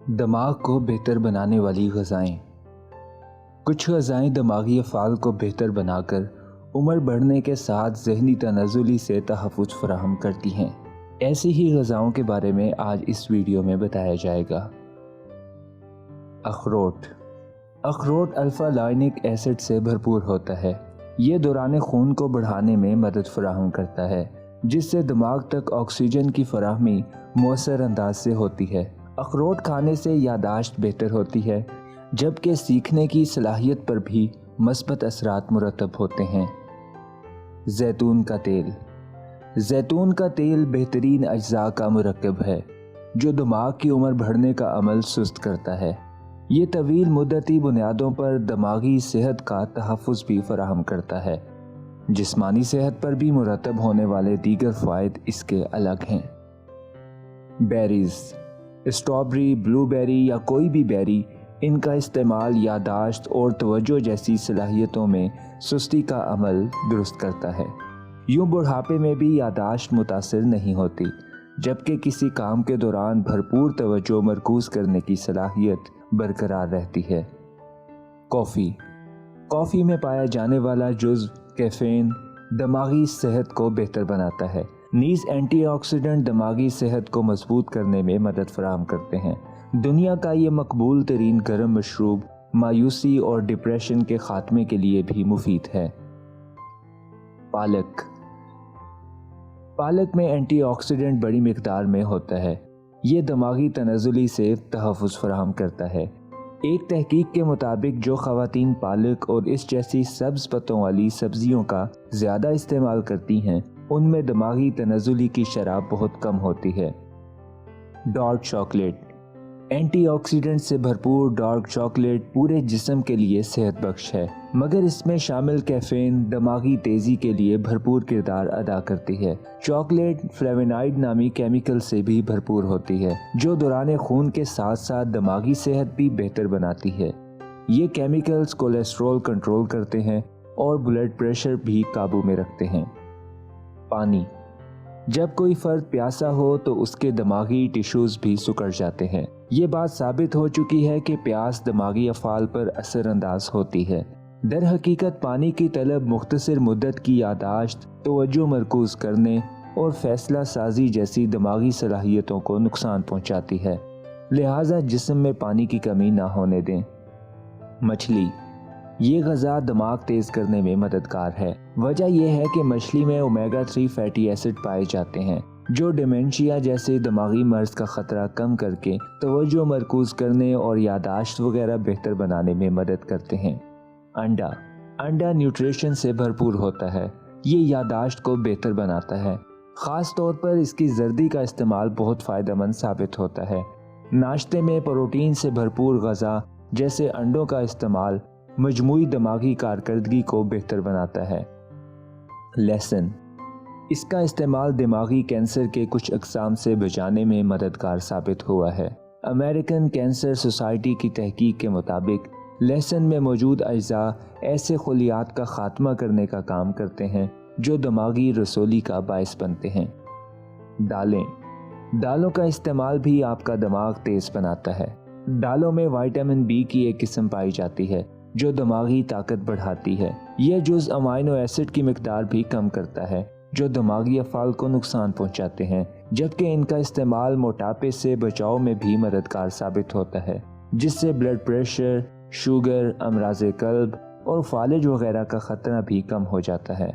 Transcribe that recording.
دماغ کو بہتر بنانے والی غذائیں۔ کچھ غذائیں دماغی افعال کو بہتر بنا کر عمر بڑھنے کے ساتھ ذہنی تنزلی سے تحفظ فراہم کرتی ہیں۔ ایسی ہی غذاؤں کے بارے میں آج اس ویڈیو میں بتایا جائے گا۔ اخروٹ۔ اخروٹ الفا لائنک ایسڈ سے بھرپور ہوتا ہے۔ یہ دوران خون کو بڑھانے میں مدد فراہم کرتا ہے، جس سے دماغ تک آکسیجن کی فراہمی مؤثر انداز سے ہوتی ہے۔ اخروٹ کھانے سے یادداشت بہتر ہوتی ہے، جبکہ سیکھنے کی صلاحیت پر بھی مثبت اثرات مرتب ہوتے ہیں۔ زیتون کا تیل۔ زیتون کا تیل بہترین اجزاء کا مرکب ہے، جو دماغ کی عمر بڑھنے کا عمل سست کرتا ہے۔ یہ طویل مدتی بنیادوں پر دماغی صحت کا تحفظ بھی فراہم کرتا ہے۔ جسمانی صحت پر بھی مرتب ہونے والے دیگر فوائد اس کے الگ ہیں۔ بیریز۔ اسٹرابیری، بلو بیری یا کوئی بھی بیری، ان کا استعمال یادداشت اور توجہ جیسی صلاحیتوں میں سستی کا عمل درست کرتا ہے۔ یوں بڑھاپے میں بھی یادداشت متاثر نہیں ہوتی، جبکہ کسی کام کے دوران بھرپور توجہ مرکوز کرنے کی صلاحیت برقرار رہتی ہے۔ کافی۔ کافی میں پایا جانے والا جزو کیفین دماغی صحت کو بہتر بناتا ہے، نیز اینٹی آکسیڈنٹ دماغی صحت کو مضبوط کرنے میں مدد فراہم کرتے ہیں۔ دنیا کا یہ مقبول ترین گرم مشروب مایوسی اور ڈپریشن کے خاتمے کے لیے بھی مفید ہے۔ پالک۔ پالک میں اینٹی آکسیڈنٹ بڑی مقدار میں ہوتا ہے۔ یہ دماغی تنزلی سے تحفظ فراہم کرتا ہے۔ ایک تحقیق کے مطابق جو خواتین پالک اور اس جیسی سبز پتوں والی سبزیوں کا زیادہ استعمال کرتی ہیں، ان میں دماغی تنزلی کی شرح بہت کم ہوتی ہے۔ Dark chocolate. اینٹی آکسیڈنٹ سے بھرپور ڈارک چاکلیٹ پورے جسم کے لیے صحت بخش ہے، مگر اس میں شامل کیفین دماغی تیزی کے لیے بھرپور کردار ادا کرتی ہے۔ چاکلیٹ فلیونائڈ نامی کیمیکل سے بھی بھرپور ہوتی ہے، جو دوران خون کے ساتھ ساتھ دماغی صحت بھی بہتر بناتی ہے۔ یہ کیمیکلز کولیسٹرول کنٹرول کرتے ہیں اور بلڈ پریشر بھی قابو میں رکھتے ہیں۔ پانی۔ جب کوئی فرد پیاسا ہو تو اس کے دماغی ٹیشوز بھی سکڑ جاتے ہیں۔ یہ بات ثابت ہو چکی ہے کہ پیاس دماغی افعال پر اثر انداز ہوتی ہے۔ در حقیقت پانی کی طلب مختصر مدت کی یادداشت، توجہ مرکوز کرنے اور فیصلہ سازی جیسی دماغی صلاحیتوں کو نقصان پہنچاتی ہے، لہٰذا جسم میں پانی کی کمی نہ ہونے دیں۔ مچھلی۔ یہ غذا دماغ تیز کرنے میں مددگار ہے۔ وجہ یہ ہے کہ مچھلی میں اومیگا 3 فیٹی ایسڈ پائے جاتے ہیں، جو ڈیمنشیا جیسے دماغی مرض کا خطرہ کم کر کے توجہ مرکوز کرنے اور یادداشت وغیرہ بہتر بنانے میں مدد کرتے ہیں۔ انڈا۔ انڈا نیوٹریشن سے بھرپور ہوتا ہے۔ یہ یادداشت کو بہتر بناتا ہے۔ خاص طور پر اس کی زردی کا استعمال بہت فائدہ مند ثابت ہوتا ہے۔ ناشتے میں پروٹین سے بھرپور غذا جیسے انڈوں کا استعمال مجموعی دماغی کارکردگی کو بہتر بناتا ہے۔ لہسن۔ اس کا استعمال دماغی کینسر کے کچھ اقسام سے بچانے میں مددگار ثابت ہوا ہے۔ امریکن کینسر سوسائٹی کی تحقیق کے مطابق لہسن میں موجود اجزاء ایسے خلیات کا خاتمہ کرنے کا کام کرتے ہیں جو دماغی رسولی کا باعث بنتے ہیں۔ دالیں۔ دالوں کا استعمال بھی آپ کا دماغ تیز بناتا ہے۔ دالوں میں وٹامن بی کی ایک قسم پائی جاتی ہے جو دماغی طاقت بڑھاتی ہے۔ یہ جزو امائنو ایسڈ کی مقدار بھی کم کرتا ہے، جو دماغی افعال کو نقصان پہنچاتے ہیں، جبکہ ان کا استعمال موٹاپے سے بچاؤ میں بھی مددگار ثابت ہوتا ہے، جس سے بلڈ پریشر، شوگر، امراض قلب اور فالج وغیرہ کا خطرہ بھی کم ہو جاتا ہے۔